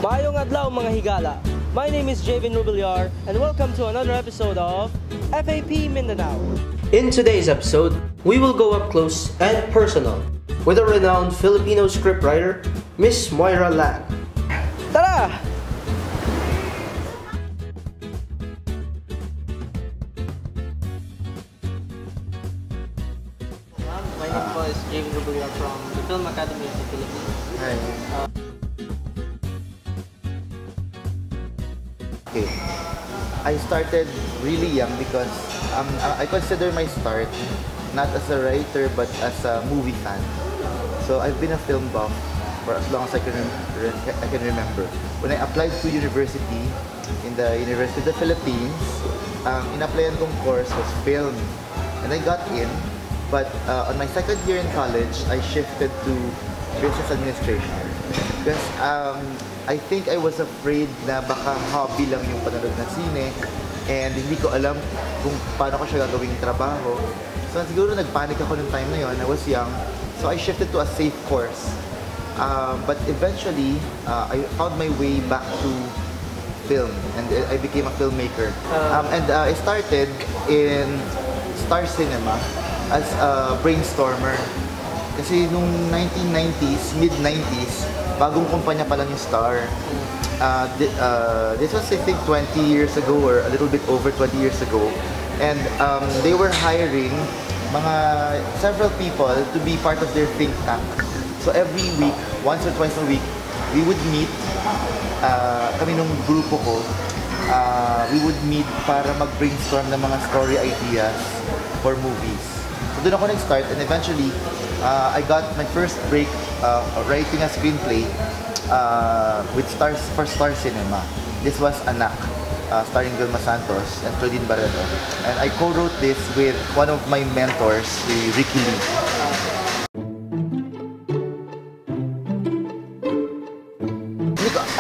Maayong adlaw mga higala. My name is Javin Rubilyar and welcome to another episode of FAP Mindanao. In today's episode, we will go up close and personal with a renowned Filipino scriptwriter, Miss Moira Lang. Tara! My name is Javin Rubilyar from the Film Academy of the Philippines. Hi. Okay. I started really young because I consider my start not as a writer but as a movie fan. So I've been a film buff for as long as I can remember. When I applied to university in the University of the Philippines, in-applyan kong course was film, and I got in. But on my second year in college, I shifted to business administration because I think I was afraid na baka hobby lang yung panonood ng sine and hindi ko alam kung paano ko siya gagawing trabaho. So siguro nagpanic ako nung time na yun. I was young, so I shifted to a safe course. But eventually, I found my way back to film and I became a filmmaker. And I started in Star Cinema as a brainstormer. Kasi nung 1990s, mid-90s, bagong kumpanya pa lang yung Star. This was I think 20 years ago or a little bit over 20 years ago. And they were hiring several people to be part of their think tank. So every week, once or twice a week, we would meet, kami nung grupo ko, we would meet para mag-brainstorm ng mga story ideas for movies. So doon ako nag-start and eventually, I got my first break writing a screenplay for Star Cinema. This was Anak, starring Vilma Santos and Claudine Barreto. And I co-wrote this with one of my mentors, si Ricky Lee.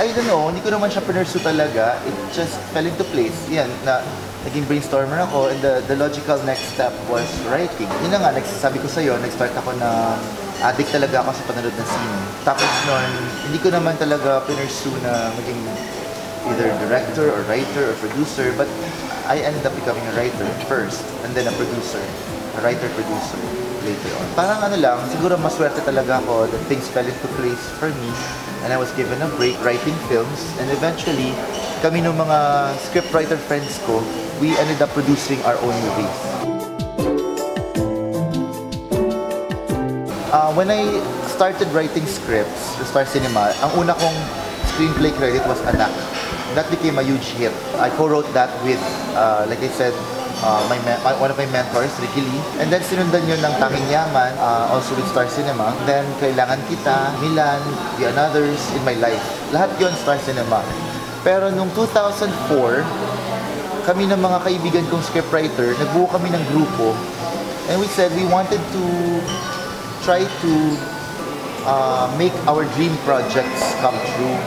I don't know, hindi ko naman siya pinursue talaga. It just fell into place. Yan, naging brainstormer ako and the logical next step was writing. Yun na nga, nagsasabi ko sa'yo, nag-start ako na addict talaga ako sa panonood ng scene. Tapos nun, hindi ko naman talaga pinursue na maging either director or writer or producer, but I ended up becoming a writer first and then a producer, a writer-producer later on. Parang ano lang, siguro maswerte talaga ako that things fell into place for me and I was given a break writing films and eventually kami ng mga scriptwriter friends ko, we ended up producing our own movies. When I started writing scripts to Star Cinema, ang una kong screenplay credit was Anak. That became a huge hit. I co-wrote that with, like I said, one of my mentors, Ricky Lee. And then sinundan yun ng Tanging Yaman, also with Star Cinema. Then Kailangan Kita, Milan, The Anothers in My Life. Lahat yun Star Cinema. Pero nung 2004, kami ng mga kaibigan kong scriptwriter, nagbuo kami ng grupo. And we said we wanted to try to make our dream projects come true.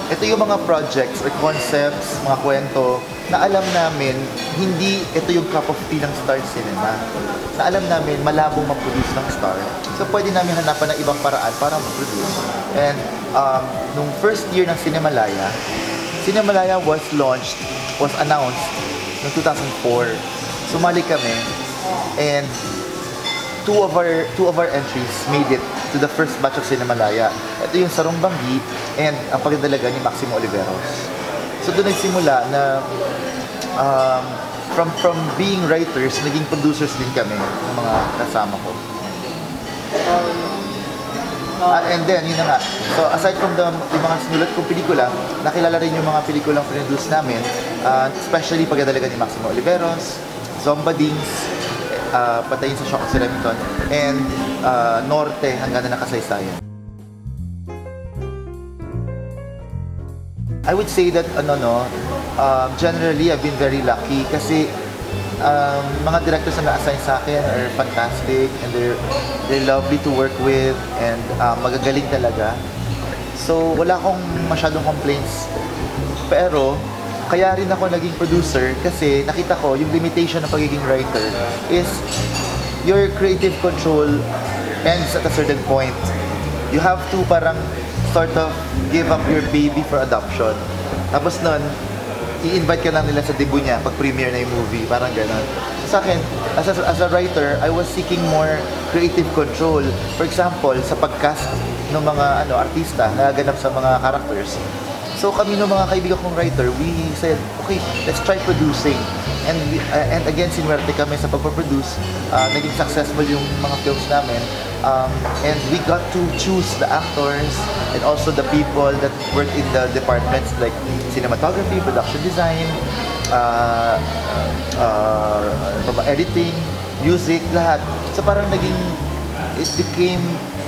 Ito yung mga projects or concepts, mga kwento, na alam namin, hindi ito yung cup of tea ng Star Cinema. Na alam namin, malabong mag-produce ng Star. So pwede namin hanapan ng ibang paraan para mag-produce. And nung first year ng Cinemalaya was announced noong 2004. Sumali kami and two of our entries made it to the first batch of Cinemalaya. Ito yung Sarong Banggi and ang pagdadalaga ni Maximo Oliveros. So doon nagsimula na from being writers, naging producers din kami ng mga kasama ko. And then, yun na nga. So aside from yung mga sinulat kong pelikula, nakilala rin yung mga pelikulang produce namin, especially pagdadalaga ni Maximo Oliveros, Zombadings, Patayin sa Shock of Remington, and Norte, Hangganan ng Kasaysayan. I would say that generally I've been very lucky kasi mga directors na na-assign sa akin are fantastic and they're lovely to work with and magagaling talaga. So wala akong masyadong complaints. Pero kaya rin ako naging producer kasi nakita ko yung limitation ng pagiging writer is your creative control ends at a certain point. You have to parang sort of give up your baby for adoption. Tapos nun, i-invite ka lang nila sa debut niya pag premiere na yung movie, parang gano'n. Sa akin, as a writer, I was seeking more creative control. For example, sa pag-cast ng mga artista na ganap sa mga characters. So kami ng mga kaibigan kong writer, we said, okay, let's try producing. And again, sinuwerte kami sa pagpaproduce. Naging successful yung mga films namin. And we got to choose the actors and also the people that work in the departments like cinematography, production design, editing, music, lahat. So parang it became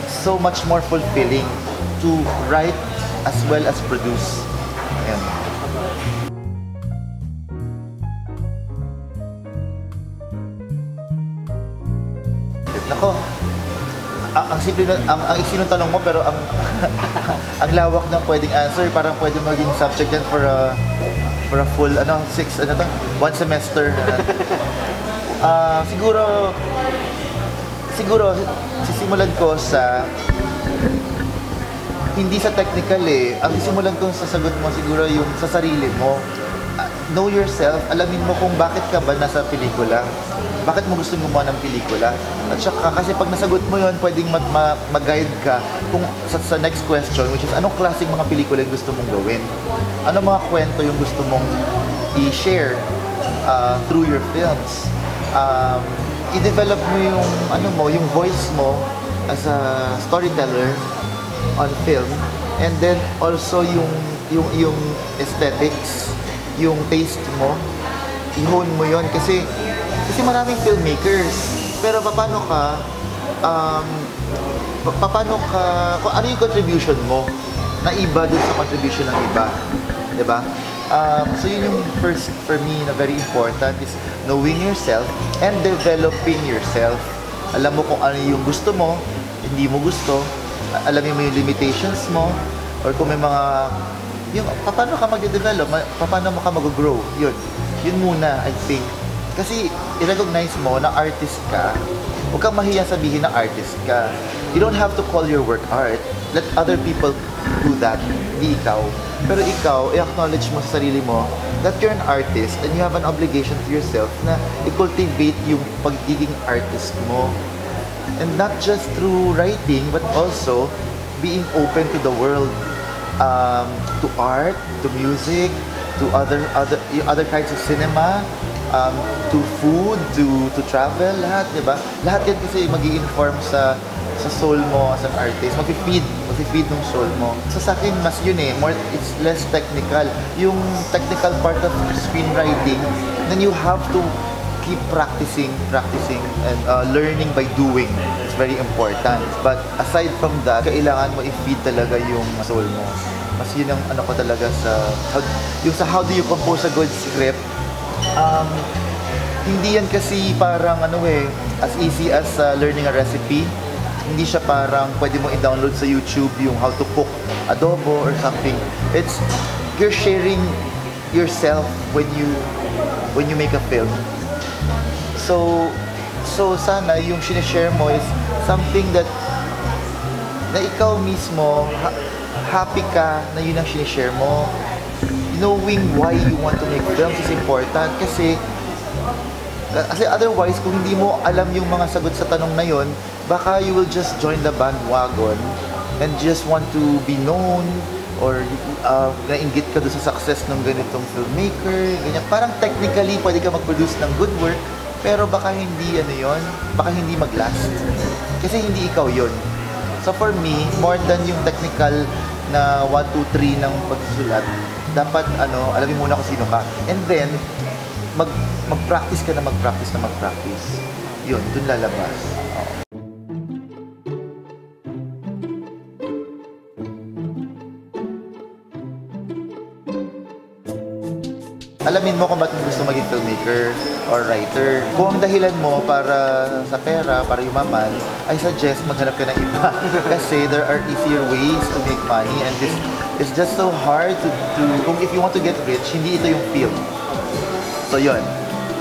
so much more fulfilling to write as well as produce. Ayan. Nako, ang simple na, ang iksi ng tanong mo, pero ang ang lawak ng pwedeng answer, parang pwede maging subject yan for a full, one semester. Siguro, sisimulan ko sa, hindi sa technical eh. Ang sisimulan ko sa sagot mo, siguro yung sa sarili mo. Know yourself, alamin mo kung bakit ka ba nasa pelikula. Bakit mo gusto gumawa ng pelikula? At saka, kasi pag nasagot mo yon, pwedeng mag-guide ka kung sa next question, which is anong klaseng mga pelikula yung gusto mong gawin? Anong mga kwento yung gusto mong i-share through your films? I-develop mo yung voice mo as a storyteller on film, and then also yung aesthetics, yung taste mo, i-hone mo yon kasi maraming filmmakers, pero paano ka kung ano yung contribution mo na iba dun sa contribution ng iba, di ba? So yun yung first for me na very important is knowing yourself and developing yourself. Alam mo kung ano yung gusto mo, hindi mo gusto, alamin mo yung limitations mo, or kung may yung paano ka mag-develop, paano mo ka mag-grow, yun muna, I think. Kasi i-recognize mo na artist ka, huwag kang mahiya sabihin na artist ka. You don't have to call your work art. Let other people do that, hindi ikaw. Pero ikaw, i-acknowledge mo sa sarili mo that you're an artist and you have an obligation to yourself na i-cultivate yung pagiging artist mo. And not just through writing, but also being open to the world, to art, to music, to other kinds of cinema, to food, to travel, lahat, di ba? Lahat yan kasi mag-i-inform sa soul mo as an artist. Mag-feed ng soul mo. So sa akin, mas yun it's less technical. Yung technical part of screenwriting, then you have to keep practicing and learning by doing. It's very important. But aside from that, kailangan mo i-feed talaga yung soul mo. Mas yun ang ko talaga sa how do you compose a good script. Hindi yan kasi parang as easy as learning a recipe. Hindi siya parang pwede mo i-download sa YouTube yung how to cook adobo or something. It's you're sharing yourself when you make a film. So sana yung sinishare mo is something that na ikaw mismo happy ka na yun ang sinishare mo. Knowing why you want to make films is important kasi otherwise kung hindi mo alam yung mga sagot sa tanong na yun, baka you will just join the bandwagon and just want to be known or nainggit ka doon sa success ng ganitong filmmaker, ganyan. Parang technically pwede ka mag-produce ng good work, pero baka hindi baka hindi mag-last kasi hindi ikaw yun. So for me, more than yung technical na 1, 2, 3 ng pagsusulat, dapat alamin muna kung sino ka. And then mag-practice ka na mag-practice. Yun, dun lalabas. Alamin mo kung ba't mo gusto maging filmmaker or writer. Kung ang dahilan mo para sa pera, para yumaman, I suggest maghanap ka ng iba. Kasi there are easier ways to make money and it's just so hard to kung if you want to get rich, hindi ito yung field. So yun.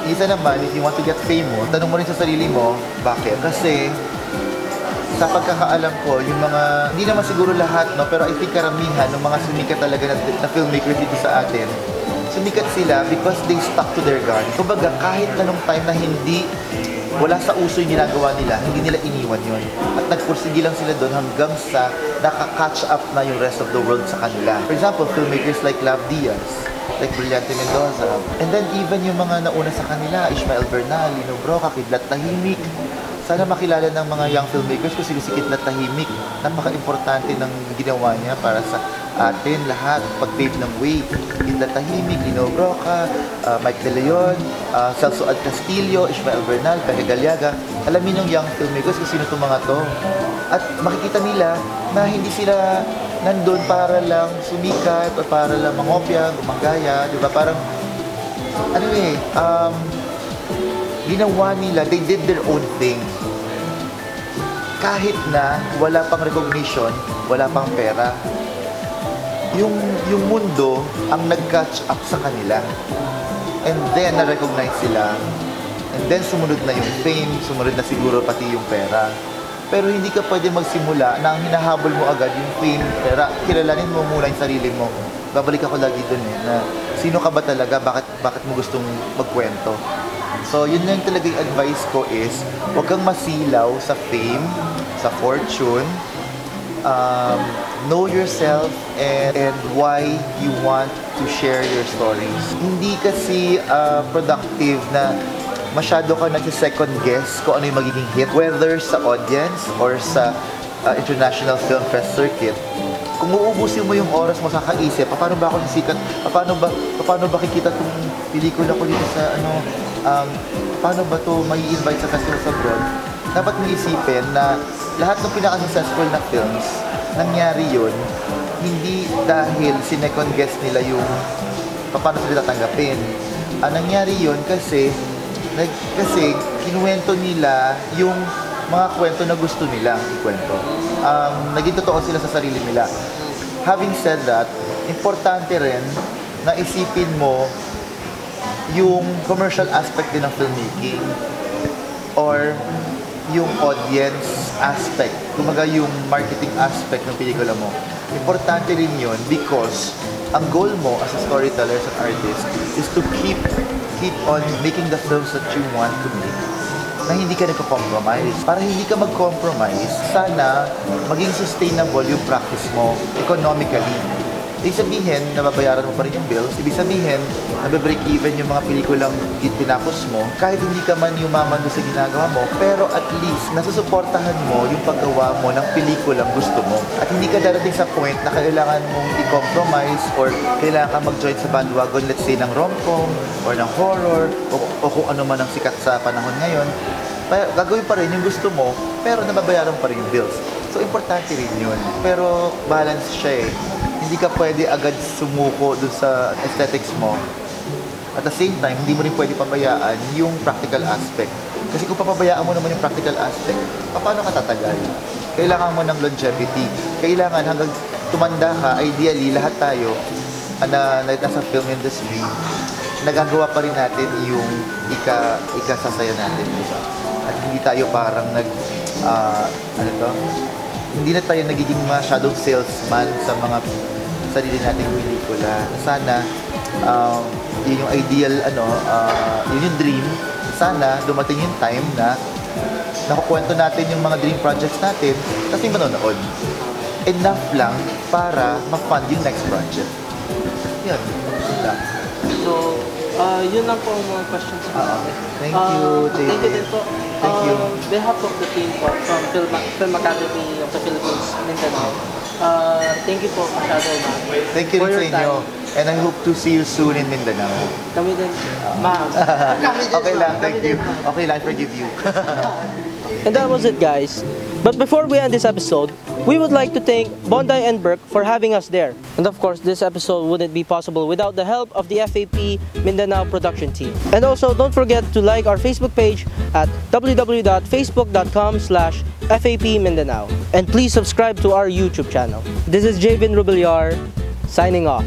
Isa naman, if you want to get famous, tanong mo rin sa sarili mo, bakit? Kasi sa pagkakaalam ko, yung mga, hindi naman siguro lahat, no, pero I think karamihan ng mga sumikat talaga na filmmakers dito sa atin, sumikat sila because they stuck to their gun. Kumbaga, kahit anong time na wala sa uso yung ginagawa nila, hindi nila iniwan yun. At nagpursige lang sila doon hanggang sa naka-catch up na yung rest of the world sa kanila. For example, filmmakers like Lav Diaz, like Brillante Mendoza, and then even yung mga nauna sa kanila, Ishmael Bernal, Lino Broca, Kidlat Tahimik. Sana makilala ng mga young filmmakers kung sino si Kidlat Tahimik. Napaka-importante ng ginawa niya para sa atin lahat, pag-pave ng way. Kidlat Tahimik, Lino Broca, Mike De Leon, Celso Ad Castillo, Ishmael Bernal, Pepe Galiaga. Alamin ng young filmmakers kung sino itong mga to. At makikita nila na hindi sila nandun para lang sumikat o para lang mangopya, gumanggaya, di ba? Parang, ginawa nila, they did their own thing. Kahit na wala pang recognition, wala pang pera, yung mundo ang nag-catch up sa kanila. And then, na-recognize sila. And then, sumunod na yung fame, sumunod na siguro pati yung pera. Pero hindi ka pwede magsimula na ang hinahabol mo agad yung fame, pera. Kilalanin mo muna yung sarili mo. Babalik ako lagi dun na sino ka ba talaga, bakit mo gustong magkwento. So, yun lang talaga yung advice ko is, huwag kang masilaw sa fame, sa fortune, know yourself and why you want to share your stories. Hindi kasi productive na masyado ka nag-second guess kung ano yung magiging hit, whether sa audience or sa International Film Fest Circuit. Kung uubusin mo yung oras mo sa kaisip, paano ba ako sisikat? Paano ba kikita itong pelikula ko dito sa paano ba ito mai-invite sa festivals abroad? Dapat mo isipin na lahat ng pinaka-successful na films, nangyari yun, hindi dahil sinecond guess nila yung paano sila tatanggapin. Nangyari yun kasi kinuwento nila yung mga kwento na gusto nilang ikwento. Naging totoo sila sa sarili nila. Having said that, importante rin na isipin mo yung commercial aspect din ng filmmaking or yung audience aspect, kumaga yung marketing aspect ng pelikula mo. Importante rin yun because ang goal mo as a storyteller, as an artist, is to keep on making the films that you want to make na hindi ka nagko-compromise. Para hindi ka mag-compromise, sana maging sustainable yung practice mo economically. Ibig sabihin, nababayaran mo pa rin yung bills. Ibig sabihin, nabe-break even yung mga pelikulang tinapos mo. Kahit hindi ka man yumaman doon sa ginagawa mo, pero at least, nasusuportahan mo yung paggawa mo ng pelikulang gusto mo. At hindi ka darating sa point na kailangan mong i-compromise or kailangan ka mag-join sa bandwagon, let's say, ng rom-com or ng horror o kung ano man ang sikat sa panahon ngayon. Gagawin pa rin yung gusto mo, pero nababayaran pa rin yung bills. So, importante rin yun. Pero, balance siya eh. Hindi ka pwede agad sumuko dun sa aesthetics mo. At the same time, hindi mo rin pwede pabayaan yung practical aspect. Kasi kung papabayaan mo naman yung practical aspect, paano ka tatagal? Kailangan mo ng longevity. Kailangan hanggang tumanda ka, ideally, lahat tayo na nasa film industry, nagagawa pa rin natin yung ikasasaya natin. At hindi tayo parang hindi na tayo nagiging masyadong salesman sa mga sarili nating pelikula. Sana yun yung ideal, yun yung dream. Sana dumating yung time na nakukwento natin yung mga dream projects natin kasi manonood. Enough lang para ma-fund yung next project. Yan. So, yun lang po ang mga questions ko. Thank you, JP. Thank you din po. Thank you. Behalf of the team po from Film Academy of the Philippines, Mindanao. Thank you po masyado, ma'am. Thank you rin sa inyo. And I hope to see you soon in Mindanao. Kami din, ma'am. Okay lang, thank you. Okay lang, forgive you. And that was it, guys. But before we end this episode, we would like to thank Bondi and Burke for having us there. And of course, this episode wouldn't be possible without the help of the FAP Mindanao production team. And also, don't forget to like our Facebook page at www.facebook.com/FAP Mindanao. And please subscribe to our YouTube channel. This is Javin Rubilyar, signing off.